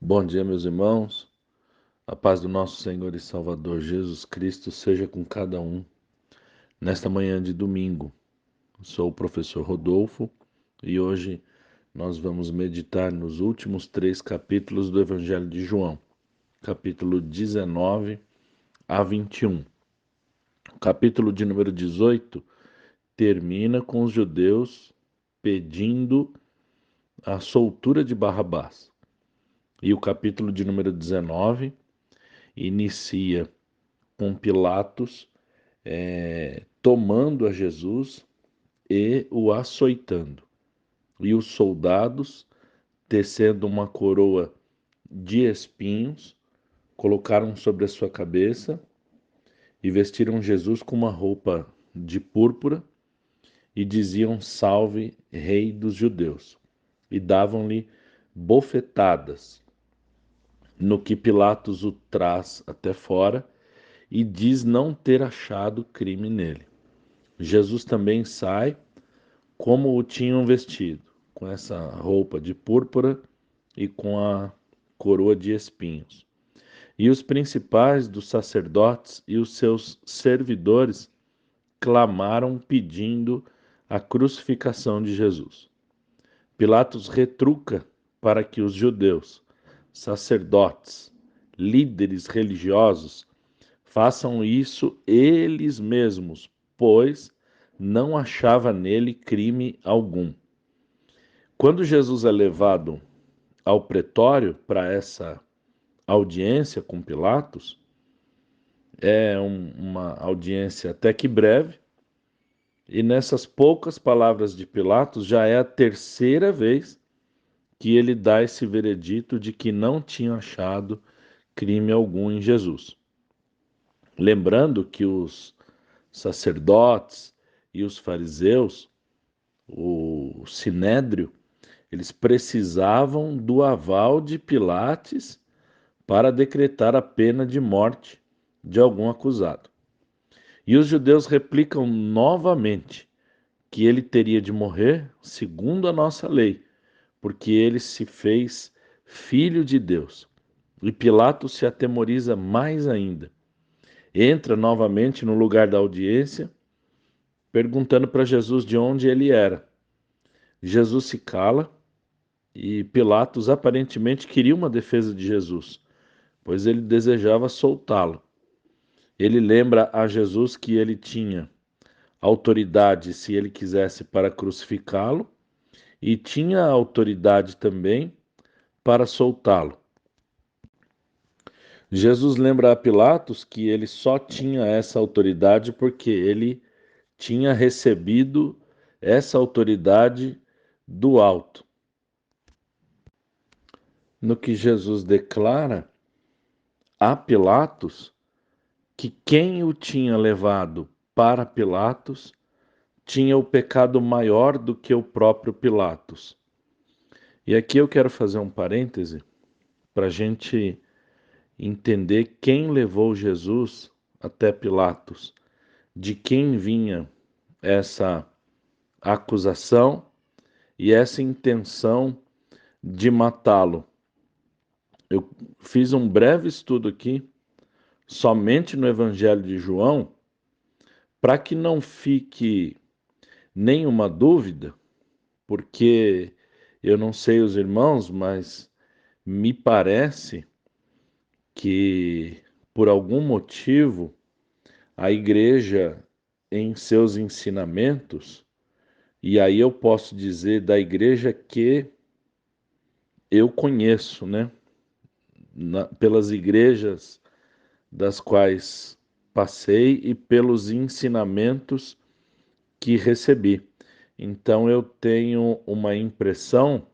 Bom dia, meus irmãos. A paz do nosso Senhor e Salvador Jesus Cristo seja com cada um nesta manhã de domingo. Sou o professor Rodolfo e hoje nós vamos meditar nos últimos 3 capítulos do Evangelho de João, capítulo 19 a 21. O capítulo de número 18 termina com os judeus pedindo a soltura de Barrabás. E o capítulo de número 19 inicia com Pilatos tomando a Jesus e o açoitando. E os soldados, tecendo uma coroa de espinhos, colocaram sobre a sua cabeça e vestiram Jesus com uma roupa de púrpura e diziam: Salve, Rei dos Judeus! E davam-lhe bofetadas, no que Pilatos o traz até fora e diz não ter achado crime nele. Jesus também sai como o tinham vestido, com essa roupa de púrpura e com a coroa de espinhos. E os principais dos sacerdotes e os seus servidores clamaram pedindo a crucificação de Jesus. Pilatos retruca para que os judeus, sacerdotes, líderes religiosos, façam isso eles mesmos, pois não achava nele crime algum. Quando Jesus é levado ao pretório para essa audiência com Pilatos, é uma audiência até que breve, e nessas poucas palavras de Pilatos já é a terceira vez que ele dá esse veredito de que não tinha achado crime algum em Jesus. Lembrando que os sacerdotes e os fariseus, o sinédrio, eles precisavam do aval de Pilatos para decretar a pena de morte de algum acusado. E os judeus replicam novamente que ele teria de morrer segundo a nossa lei, porque ele se fez filho de Deus. E Pilatos se atemoriza mais ainda. Entra novamente no lugar da audiência, perguntando para Jesus de onde ele era. Jesus se cala e Pilatos aparentemente queria uma defesa de Jesus, pois ele desejava soltá-lo. Ele lembra a Jesus que ele tinha autoridade, se ele quisesse, para crucificá-lo e tinha autoridade também para soltá-lo. Jesus lembra a Pilatos que ele só tinha essa autoridade porque ele tinha recebido essa autoridade do alto. No que Jesus declara a Pilatos que quem o tinha levado para Pilatos tinha o pecado maior do que o próprio Pilatos. E aqui eu quero fazer um parêntese para a gente entender quem levou Jesus até Pilatos, de quem vinha essa acusação e essa intenção de matá-lo. Eu fiz um breve estudo aqui, somente no Evangelho de João, para que não fique nenhuma dúvida, porque eu não sei os irmãos, mas me parece que, por algum motivo, a igreja, em seus ensinamentos, e aí eu posso dizer da igreja que eu conheço, né? Pelas igrejas das quais passei e pelos ensinamentos que recebi. Então eu tenho uma impressão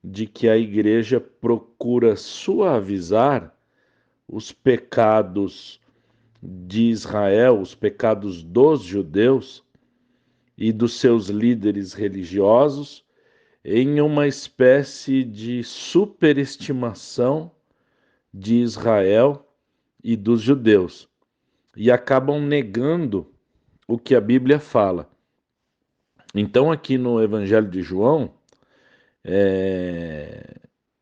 de que a igreja procura suavizar os pecados de Israel, os pecados dos judeus e dos seus líderes religiosos, em uma espécie de superestimação de Israel e dos judeus, e acabam negando o que a Bíblia fala. Então, aqui no Evangelho de João,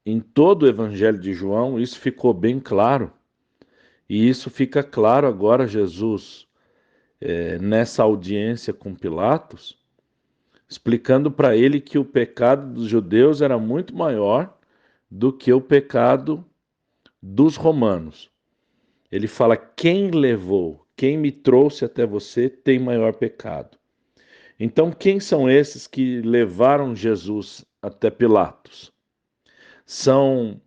em todo o Evangelho de João, isso ficou bem claro, e isso fica claro agora, Jesus, nessa audiência com Pilatos, explicando para ele que o pecado dos judeus era muito maior do que o pecado dos romanos. Ele fala: quem levou, quem me trouxe até você tem maior pecado. Então, quem são esses que levaram Jesus até Pilatos? São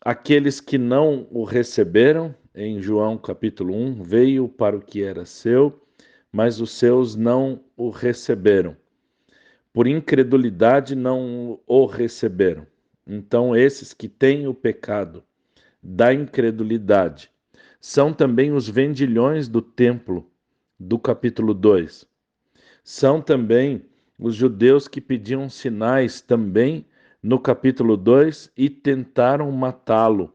aqueles que não o receberam, em João capítulo 1, veio para o que era seu, mas os seus não o receberam. Por incredulidade não o receberam. Então, esses que têm o pecado da incredulidade são também os vendilhões do templo, do capítulo 2. São também os judeus que pediam sinais também no capítulo 2 e tentaram matá-lo.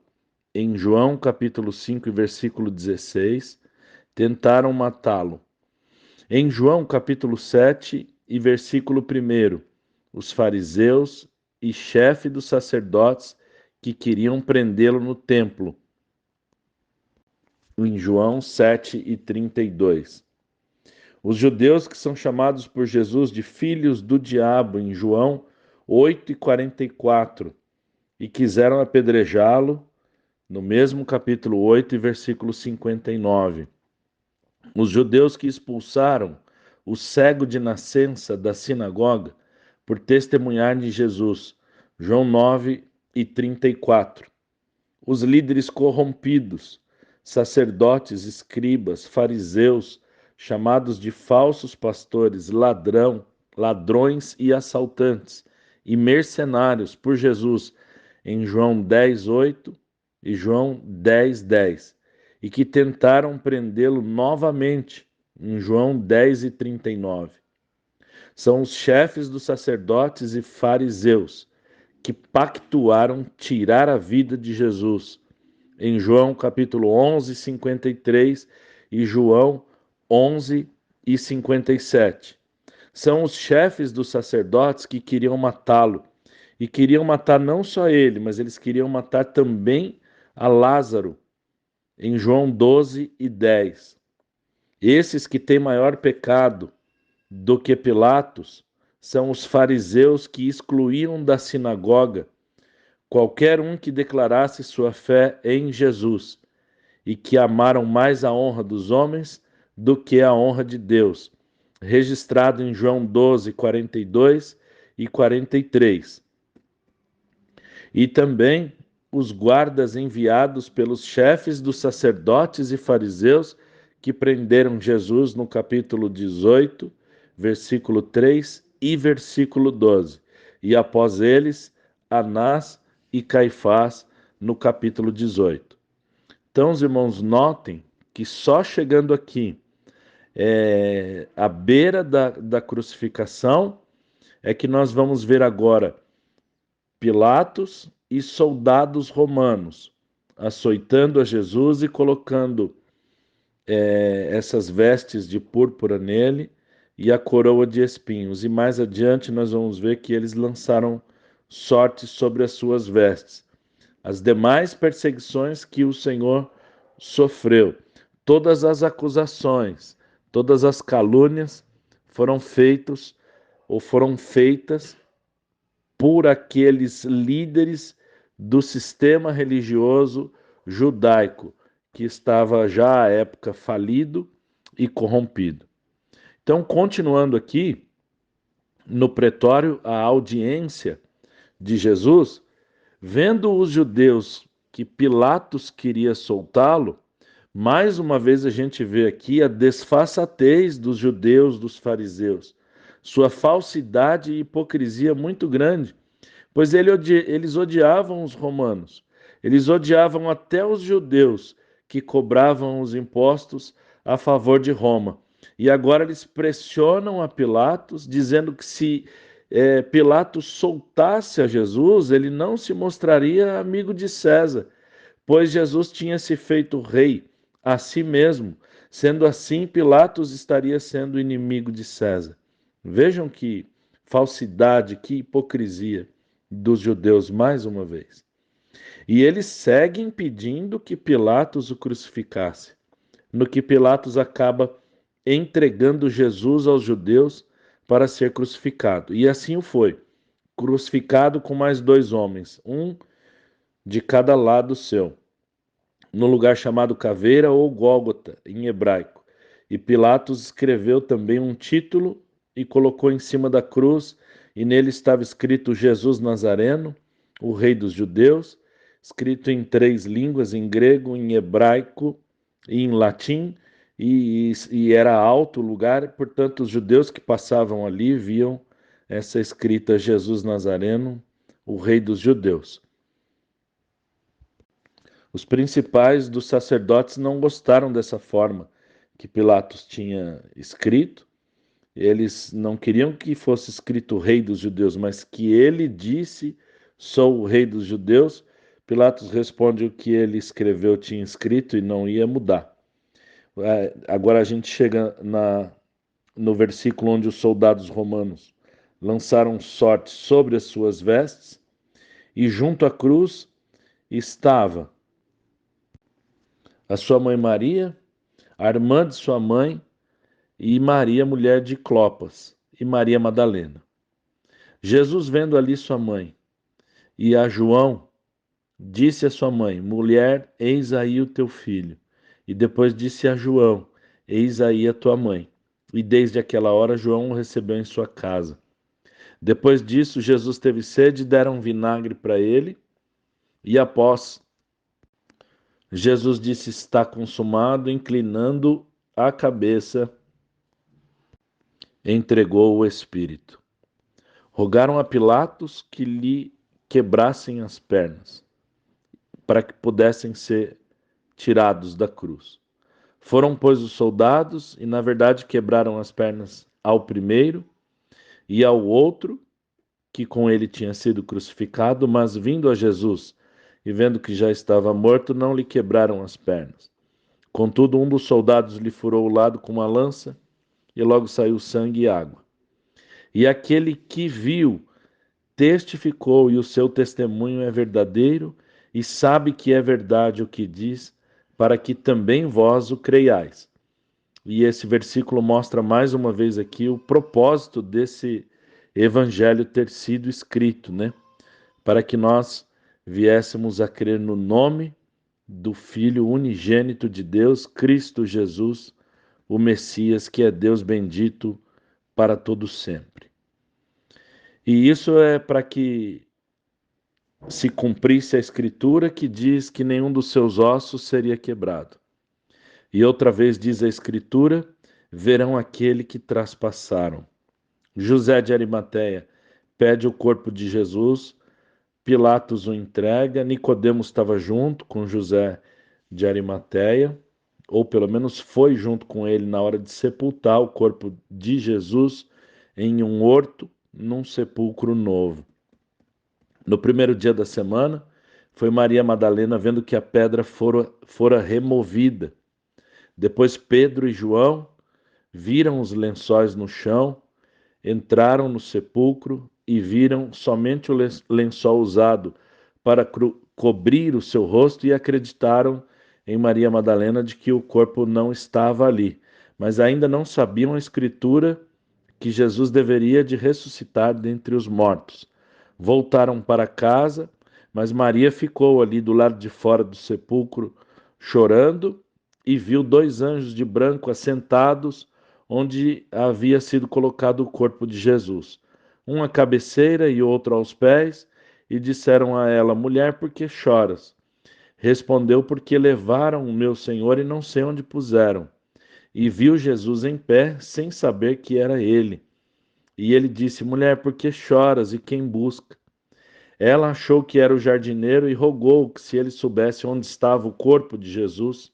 Em João capítulo 5, versículo 16, tentaram matá-lo. Em João capítulo 7 e versículo 1, os fariseus e chefe dos sacerdotes que queriam prendê-lo no templo. Em João 7 e 32. Os judeus que são chamados por Jesus de filhos do diabo, em João 8 e 44, e quiseram apedrejá-lo, no mesmo capítulo 8 e versículo 59. Os judeus que expulsaram o cego de nascença da sinagoga por testemunhar de Jesus, João 9 e 34. Os líderes corrompidos, sacerdotes, escribas, fariseus, chamados de falsos pastores, ladrões e assaltantes, e mercenários por Jesus, em João 10:8 e João 10:10, e que tentaram prendê-lo novamente, em João 10 e 39. São os chefes dos sacerdotes e fariseus que pactuaram tirar a vida de Jesus, em João capítulo 11, 53 e João 11 e 57. São os chefes dos sacerdotes que queriam matá-lo, e queriam matar não só ele, mas eles queriam matar também a Lázaro, em João 12 e 10. Esses que têm maior pecado do que Pilatos são os fariseus que excluíam da sinagoga qualquer um que declarasse sua fé em Jesus e que amaram mais a honra dos homens do que a honra de Deus, registrado em João 12, 42 e 43. E também os guardas enviados pelos chefes dos sacerdotes e fariseus que prenderam Jesus no capítulo 18, versículo 3 e versículo 12. E após eles, Anás e Caifás no capítulo 18. Então, os irmãos, notem que só chegando aqui, à beira da crucificação, é que nós vamos ver agora Pilatos e soldados romanos açoitando a Jesus e colocando essas vestes de púrpura nele e a coroa de espinhos. E mais adiante nós vamos ver que eles lançaram sorte sobre as suas vestes. As demais perseguições que o Senhor sofreu, todas as acusações, todas as calúnias foram feitas por aqueles líderes do sistema religioso judaico, que estava já à época falido e corrompido. Então, continuando aqui, no pretório, a audiência de Jesus, vendo os judeus que Pilatos queria soltá-lo, mais uma vez a gente vê aqui a desfaçatez dos judeus, dos fariseus, sua falsidade e hipocrisia muito grande, pois eles odiavam os romanos, eles odiavam até os judeus que cobravam os impostos a favor de Roma. E agora eles pressionam a Pilatos, dizendo que se Pilatos soltasse a Jesus, ele não se mostraria amigo de César, pois Jesus tinha se feito rei a si mesmo. Sendo assim, Pilatos estaria sendo inimigo de César. Vejam que falsidade, que hipocrisia dos judeus mais uma vez. E eles seguem pedindo que Pilatos o crucificasse, no que Pilatos acaba entregando Jesus aos judeus para ser crucificado. E assim o foi, crucificado com mais 2 homens, um de cada lado seu, no lugar chamado Caveira ou Gólgota, em hebraico. E Pilatos escreveu também um título e colocou em cima da cruz, e nele estava escrito Jesus Nazareno, o Rei dos Judeus, escrito em 3 línguas, em grego, em hebraico e em latim, e era alto o lugar, portanto os judeus que passavam ali viam essa escrita Jesus Nazareno, o Rei dos Judeus. Os principais dos sacerdotes não gostaram dessa forma que Pilatos tinha escrito. Eles não queriam que fosse escrito Rei dos Judeus, mas que ele disse: Sou o Rei dos Judeus. Pilatos responde o que ele escreveu tinha escrito e não ia mudar. Agora a gente chega no versículo onde os soldados romanos lançaram sorte sobre as suas vestes, e junto à cruz estava a sua mãe Maria, a irmã de sua mãe, e Maria, mulher de Clopas, e Maria Madalena. Jesus, vendo ali sua mãe e a João, disse à sua mãe: Mulher, eis aí o teu filho. E depois disse a João: Eis aí a tua mãe. E desde aquela hora João o recebeu em sua casa. Depois disso, Jesus teve sede, deram vinagre para ele, e após Jesus disse: Está consumado, inclinando a cabeça, entregou o Espírito. Rogaram a Pilatos que lhe quebrassem as pernas, para que pudessem ser tirados da cruz. Foram, pois, os soldados, e na verdade quebraram as pernas ao primeiro e ao outro, que com ele tinha sido crucificado, mas vindo a Jesus e vendo que já estava morto, não lhe quebraram as pernas. Contudo, um dos soldados lhe furou o lado com uma lança, e logo saiu sangue e água. E aquele que viu testificou, e o seu testemunho é verdadeiro, e sabe que é verdade o que diz, para que também vós o creiais. E esse versículo mostra mais uma vez aqui o propósito desse evangelho ter sido escrito, né? Para que nós viéssemos a crer no nome do Filho unigênito de Deus, Cristo Jesus, o Messias, que é Deus bendito para todo sempre. E isso é para que se cumprisse a escritura que diz que nenhum dos seus ossos seria quebrado. E outra vez diz a escritura: verão aquele que traspassaram. José de Arimateia pede o corpo de Jesus, Pilatos o entrega, Nicodemos estava junto com José de Arimateia, ou pelo menos foi junto com ele na hora de sepultar o corpo de Jesus em um horto, num sepulcro novo. No primeiro dia da semana, foi Maria Madalena vendo que a pedra fora removida. Depois Pedro e João viram os lençóis no chão, entraram no sepulcro e viram somente o lençol usado para cobrir o seu rosto e acreditaram em Maria Madalena de que o corpo não estava ali, mas ainda não sabiam a escritura que Jesus deveria de ressuscitar dentre os mortos. Voltaram para casa, mas Maria ficou ali do lado de fora do sepulcro, chorando, e viu 2 anjos de branco assentados onde havia sido colocado o corpo de Jesus, um à cabeceira e outro aos pés, e disseram a ela: Mulher, por que choras? Respondeu: Porque levaram o meu Senhor e não sei onde puseram. E viu Jesus em pé, sem saber que era ele. E ele disse: Mulher, por que choras e quem busca? Ela achou que era o jardineiro e rogou que, se ele soubesse onde estava o corpo de Jesus,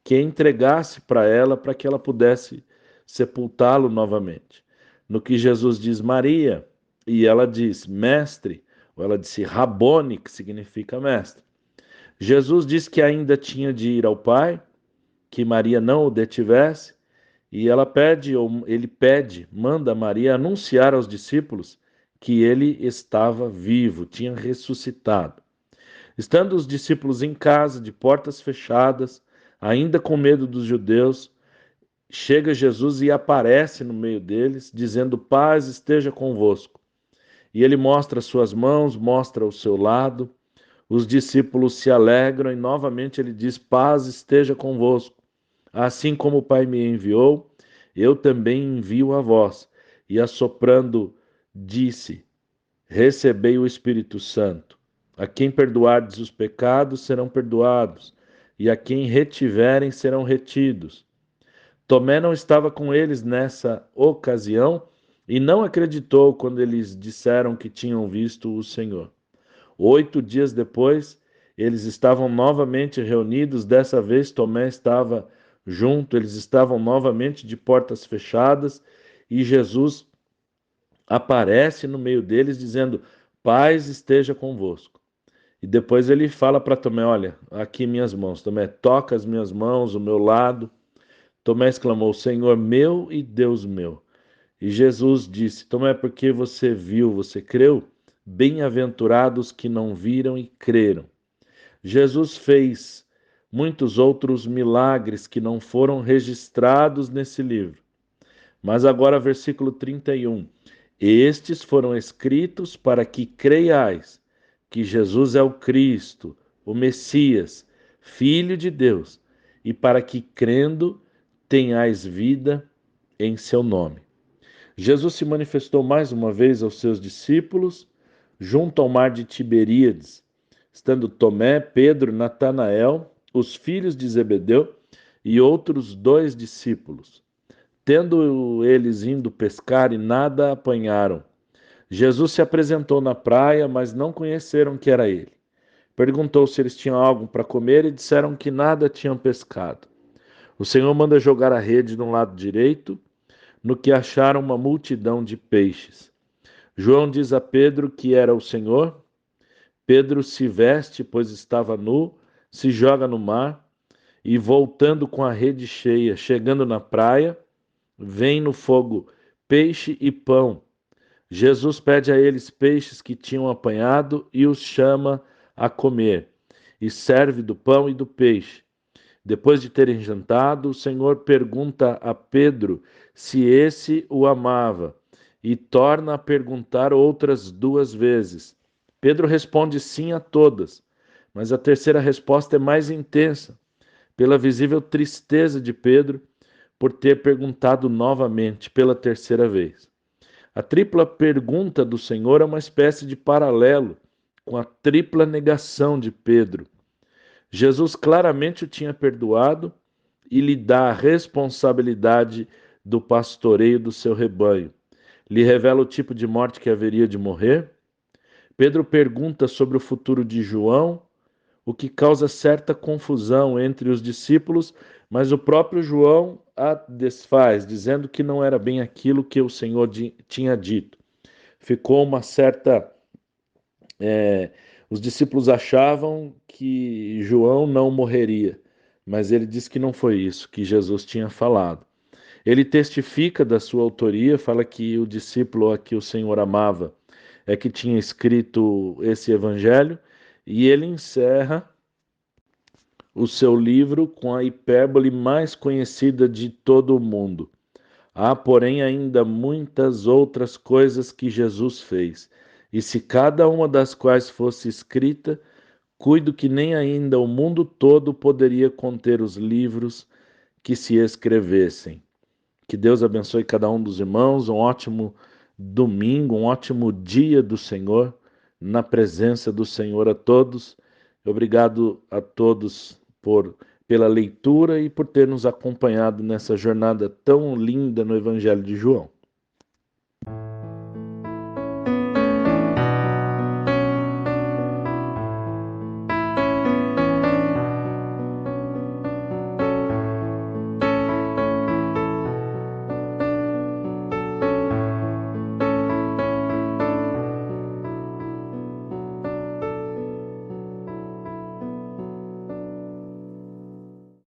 que entregasse para ela, para que ela pudesse sepultá-lo novamente. No que Jesus diz: Maria, e ela diz: Mestre, ou ela disse Rabone, que significa mestre. Jesus diz que ainda tinha de ir ao Pai, que Maria não o detivesse, e ela pede, ou ele pede, manda Maria anunciar aos discípulos que ele estava vivo, tinha ressuscitado. Estando os discípulos em casa, de portas fechadas, ainda com medo dos judeus, chega Jesus e aparece no meio deles, dizendo: paz esteja convosco. E ele mostra suas mãos, mostra o seu lado. Os discípulos se alegram e novamente ele diz: paz esteja convosco. Assim como o Pai me enviou, eu também envio a vós. E assoprando, disse: recebei o Espírito Santo. A quem perdoardes os pecados serão perdoados, e a quem retiverem serão retidos. Tomé não estava com eles nessa ocasião e não acreditou quando eles disseram que tinham visto o Senhor. 8 dias depois, eles estavam novamente reunidos. Dessa vez, Tomé estava junto, eles estavam novamente de portas fechadas e Jesus aparece no meio deles, dizendo: paz esteja convosco. E depois ele fala para Tomé: olha, aqui minhas mãos. Tomé, toca as minhas mãos, o meu lado. Tomé exclamou: Senhor meu e Deus meu. E Jesus disse: Tomé, porque você viu, você creu? Bem-aventurados que não viram e creram. Jesus fez muitos outros milagres que não foram registrados nesse livro. Mas agora, versículo 31. Estes foram escritos para que creiais que Jesus é o Cristo, o Messias, Filho de Deus, e para que, crendo, tenhais vida em seu nome. Jesus se manifestou mais uma vez aos seus discípulos junto ao mar de Tiberíades, estando Tomé, Pedro, Natanael, os filhos de Zebedeu e outros 2 discípulos. Tendo eles indo pescar e nada apanharam, Jesus se apresentou na praia, mas não conheceram que era ele. Perguntou se eles tinham algo para comer e disseram que nada tinham pescado. O Senhor manda jogar a rede no lado direito, no que acharam uma multidão de peixes. João diz a Pedro que era o Senhor. Pedro se veste, pois estava nu, se joga no mar e, voltando com a rede cheia, chegando na praia, vem no fogo peixe e pão. Jesus pede a eles peixes que tinham apanhado e os chama a comer, e serve do pão e do peixe. Depois de terem jantado, o Senhor pergunta a Pedro se esse o amava e torna a perguntar outras 2 vezes. Pedro responde sim a todas, mas a terceira resposta é mais intensa, pela visível tristeza de Pedro por ter perguntado novamente pela terceira vez. A tripla pergunta do Senhor é uma espécie de paralelo com a tripla negação de Pedro. Jesus claramente o tinha perdoado e lhe dá a responsabilidade do pastoreio do seu rebanho. Lhe revela o tipo de morte que haveria de morrer. Pedro pergunta sobre o futuro de João, o que causa certa confusão entre os discípulos, mas o próprio João a desfaz, dizendo que não era bem aquilo que o Senhor tinha dito. Ficou uma certa. Os discípulos achavam que João não morreria, mas ele diz que não foi isso que Jesus tinha falado. Ele testifica da sua autoria, fala que o discípulo a que o Senhor amava é que tinha escrito esse evangelho, e ele encerra o seu livro com a hipérbole mais conhecida de todo o mundo. Há, porém, ainda muitas outras coisas que Jesus fez, e se cada uma das quais fosse escrita, cuido que nem ainda o mundo todo poderia conter os livros que se escrevessem. Que Deus abençoe cada um dos irmãos, um ótimo domingo, um ótimo dia do Senhor, na presença do Senhor a todos. Obrigado a todos pela leitura e por ter nos acompanhado nessa jornada tão linda no Evangelho de João.